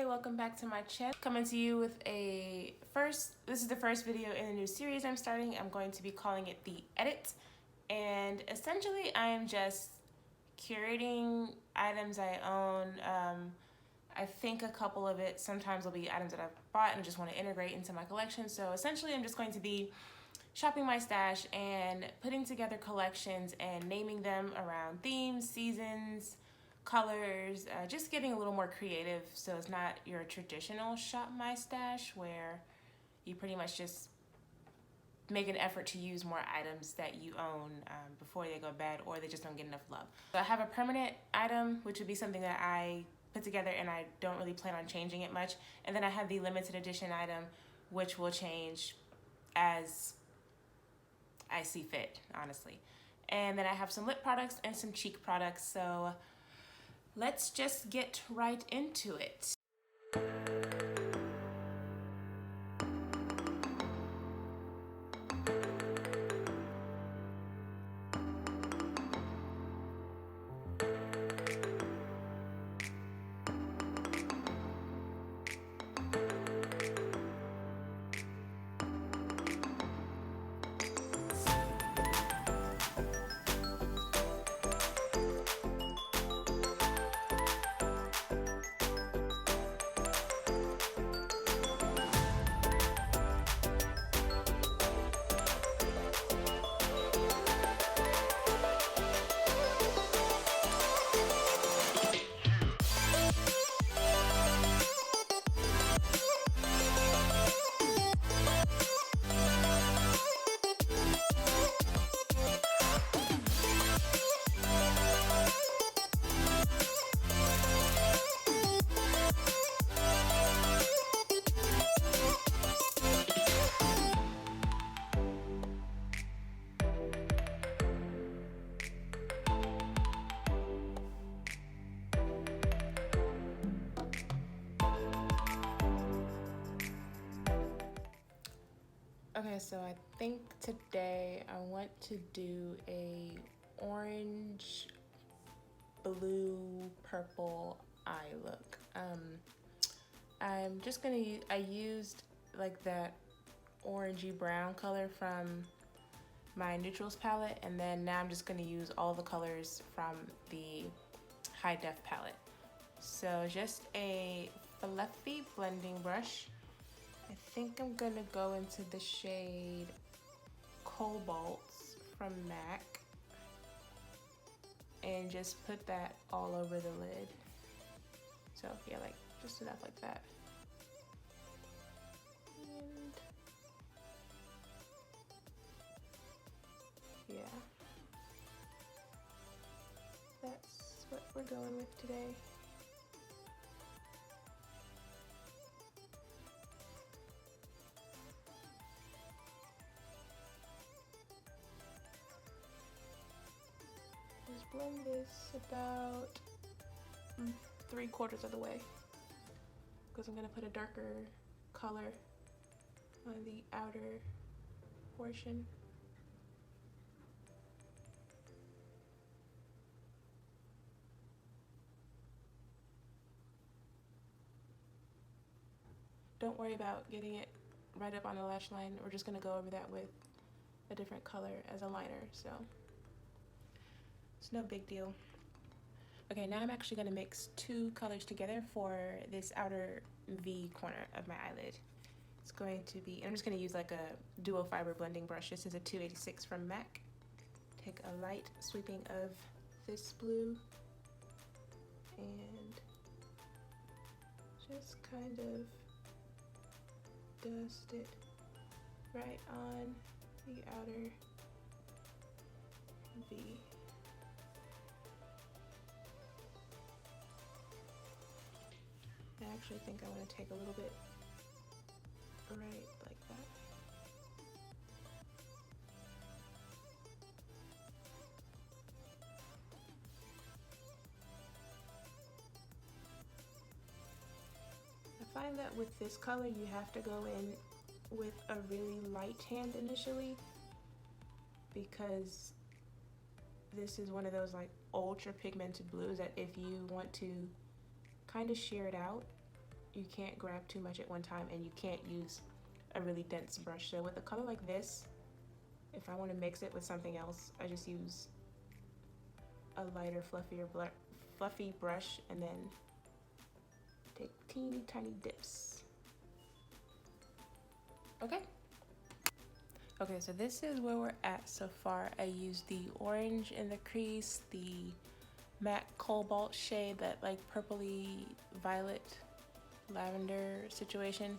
welcome back to my channel. Coming to you with this is the first video in a new series I'm starting. I'm going to be calling it The Edit. And essentially I am just curating items I own. I think a couple of it sometimes will be items that I've bought and just want to integrate into my collection. So essentially I'm just going to be shopping my stash and putting together collections and naming them around themes, seasons, colors, just getting a little more creative so it's not your traditional shop my stash where you pretty much just make an effort to use more items that you own before they go bad or they just don't get enough love. So I have a permanent item, which would be something that I put together and I don't really plan on changing it much. And then I have the limited edition item, which will change as I see fit, honestly. And then I have some lip products and some cheek products. So let's just get right into it. Okay, so I think today I want to do a orange, blue, purple eye look. I'm just gonna I used like that orangey brown color from my Neu-trals palette, and then now I'm just gonna use all the colors from the high def palette. So just a fluffy blending brush. I think I'm gonna go into the shade Cobalt from MAC and just put that all over the lid. So yeah, like just enough like that. And yeah, that's what we're going with today. Just blend this about 3/4 of the way because I'm going to put a darker color on the outer portion. Don't worry about getting it right up on the lash line. We're just going to go over that with a different color as a liner, so it's no big deal. Okay, now I'm actually gonna mix two colors together for this outer V corner of my eyelid. It's going to be, I'm just gonna use like a dual fiber blending brush. This is a 286 from MAC. Take a light sweeping of this blue and just kind of dust it right on the outer V. I actually think I want to take a little bit right like that. I find that with this color you have to go in with a really light hand initially because this is one of those like ultra pigmented blues that if you want to kind of sheer it out, you can't grab too much at one time, and you can't use a really dense brush. So with a color like this, if I want to mix it with something else, I just use a lighter, fluffy brush and then take teeny tiny dips. Okay. Okay, so this is where we're at so far. I used the orange in the crease, the matte cobalt shade, that like purpley violet lavender situation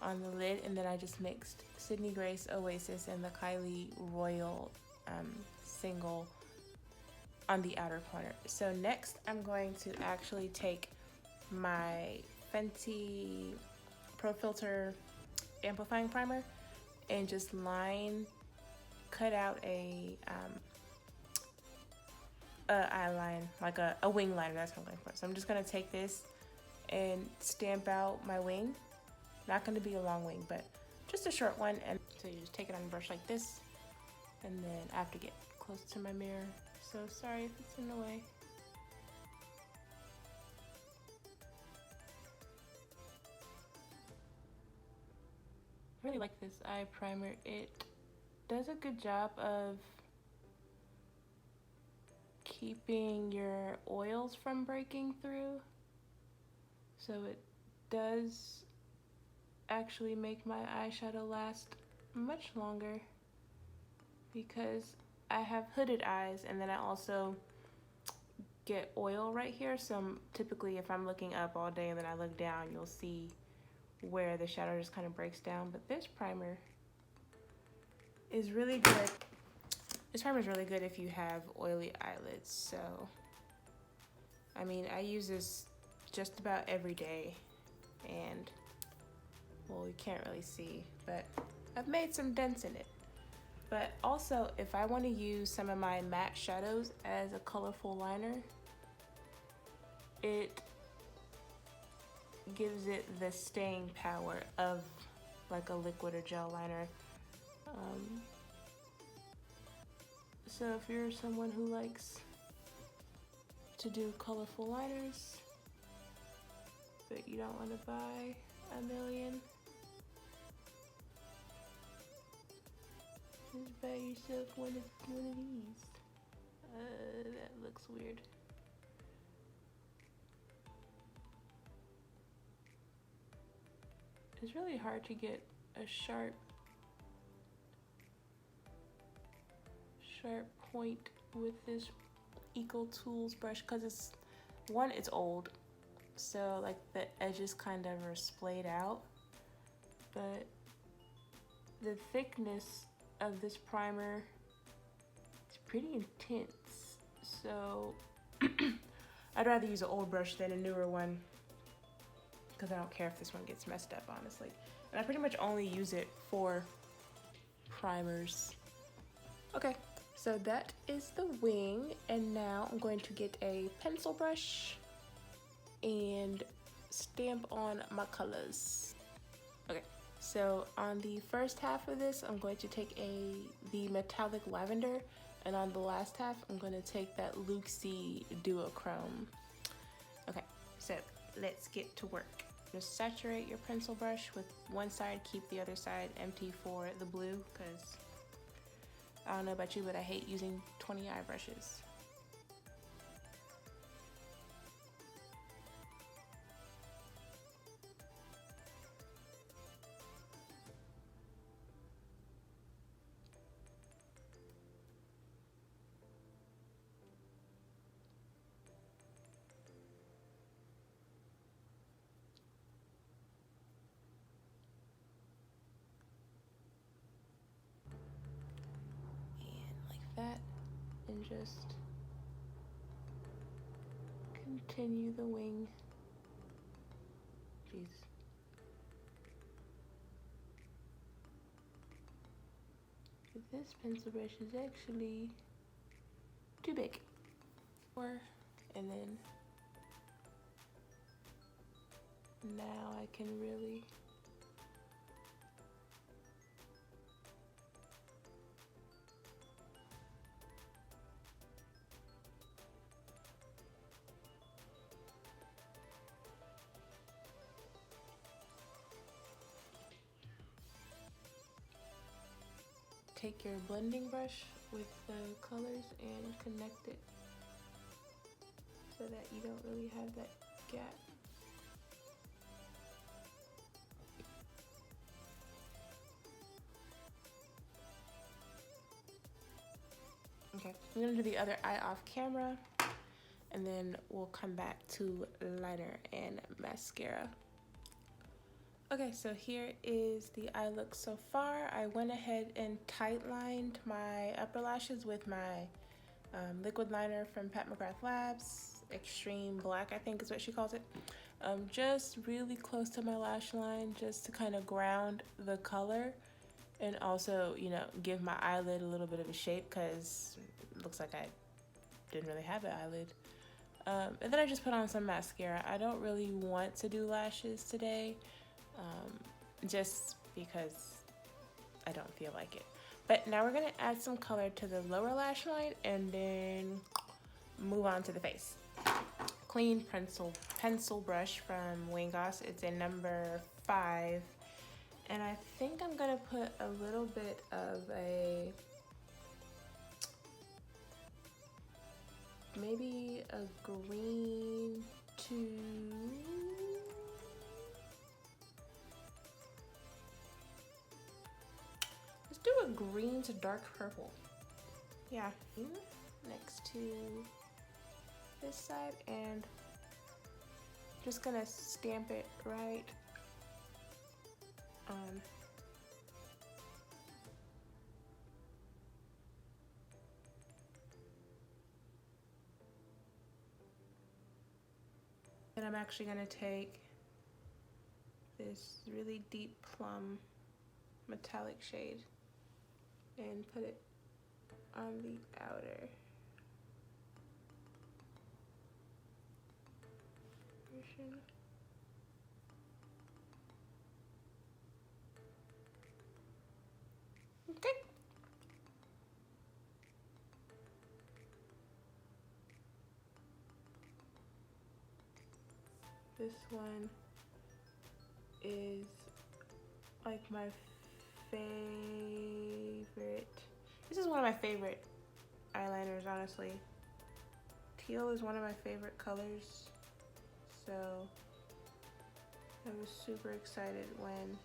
on the lid, and then I just mixed Sydney Grace Oasis and the Kylie Royal single on the outer corner. So next I'm going to actually take my Fenty Pro Filter amplifying primer and just cut out a eye line, like a wing liner, that's what I'm going for. So I'm just gonna take this and stamp out my wing. Not gonna be a long wing, but just a short one. And so you just take it on a brush like this, and then I have to get close to my mirror, so sorry if it's in the way. I really like this eye primer. It does a good job of keeping your oils from breaking through. So it does actually make my eyeshadow last much longer because I have hooded eyes, and then I also get oil right here. So typically if I'm looking up all day and then I look down, you'll see where the shadow just kind of breaks down. But this primer is really good. This primer is really good if you have oily eyelids. So, I mean, I use this just about every day, and well, you can't really see, but I've made some dents in it. But also, if I want to use some of my matte shadows as a colorful liner, it gives it the staying power of like a liquid or gel liner. So if you're someone who likes to do colorful liners, but you don't want to buy a million, just buy yourself one of these. That looks weird. It's really hard to get a sharp point with this Eco Tools brush, because it's old, so like the edges kind of are splayed out, but the thickness of this primer is pretty intense. So I'd rather use an old brush than a newer one, because I don't care if this one gets messed up, honestly. And I pretty much only use it for primers. Okay, so that is the wing, and now I'm going to get a pencil brush and stamp on my colors. Okay, so on the first half of this, I'm going to take the metallic lavender, and on the last half, I'm going to take that Luxie duochrome. Okay, so let's get to work. Just saturate your pencil brush with one side, keep the other side empty for the blue, because I don't know about you, but I hate using 20 eye brushes. That, and just continue the wing. Jeez. This pencil brush is actually too big. And then now I can really take your blending brush with the colors and connect it so that you don't really have that gap. Okay, I'm gonna do the other eye off camera, and then we'll come back to liner and mascara. Okay, so here is the eye look so far. I went ahead and tight lined my upper lashes with my liquid liner from Pat McGrath Labs, Extreme Black, I think is what she calls it. Just really close to my lash line, just to kind of ground the color, and also, you know, give my eyelid a little bit of a shape, because it looks like I didn't really have an eyelid. And then I just put on some mascara. I don't really want to do lashes today, just because I don't feel like it. But now we're gonna add some color to the lower lash line and then move on to the face. Clean pencil brush from Wayne Goss. It's in number 5. And I think I'm gonna put a little bit of maybe a green to, let's do a green to dark purple. Yeah, next to this side, and just gonna stamp it right on. And I'm actually gonna take this really deep plum metallic shade and put it on the outer portion. Okay. This one is like my favorite. This is one of my favorite eyeliners, honestly. Teal is one of my favorite colors. So I was super excited when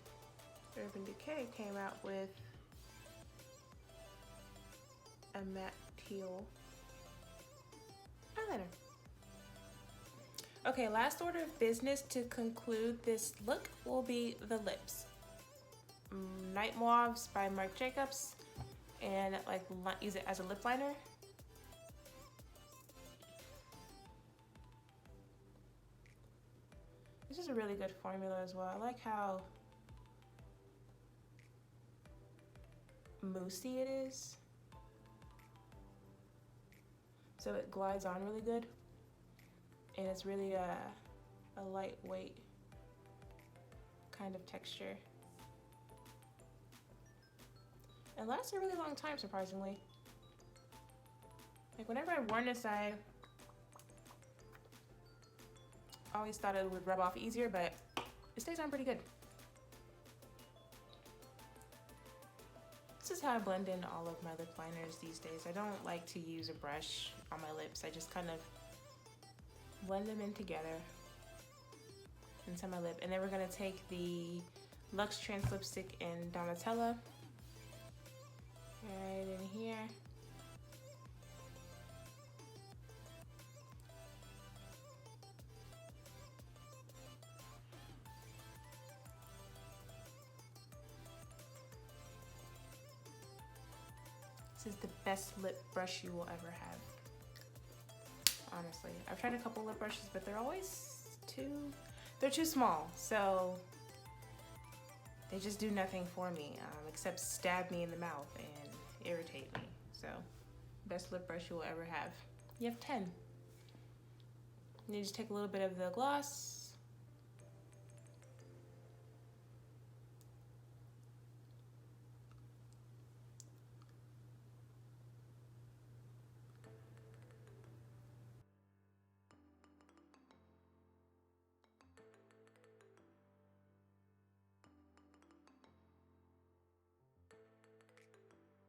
Urban Decay came out with a matte teal eyeliner. Okay, last order of business to conclude this look will be the lips. Night Mauves by Marc Jacobs, and like use it as a lip liner. This is a really good formula as well. I like how moussey it is. So it glides on really good. And it's really a lightweight kind of texture. It lasts a really long time, surprisingly. Like whenever I've worn this, I always thought it would rub off easier, but it stays on pretty good. This is how I blend in all of my lip liners these days. I don't like to use a brush on my lips. I just kind of blend them in together into my lip. And then we're gonna take the Luxe Trans Lipstick in Donatella right in here. This is the best lip brush you will ever have. Honestly, I've tried a couple lip brushes, but they're always they're too small. So they just do nothing for me, except stab me in the mouth and irritate me. So best lip brush you will ever have. You have 10. And you just take a little bit of the gloss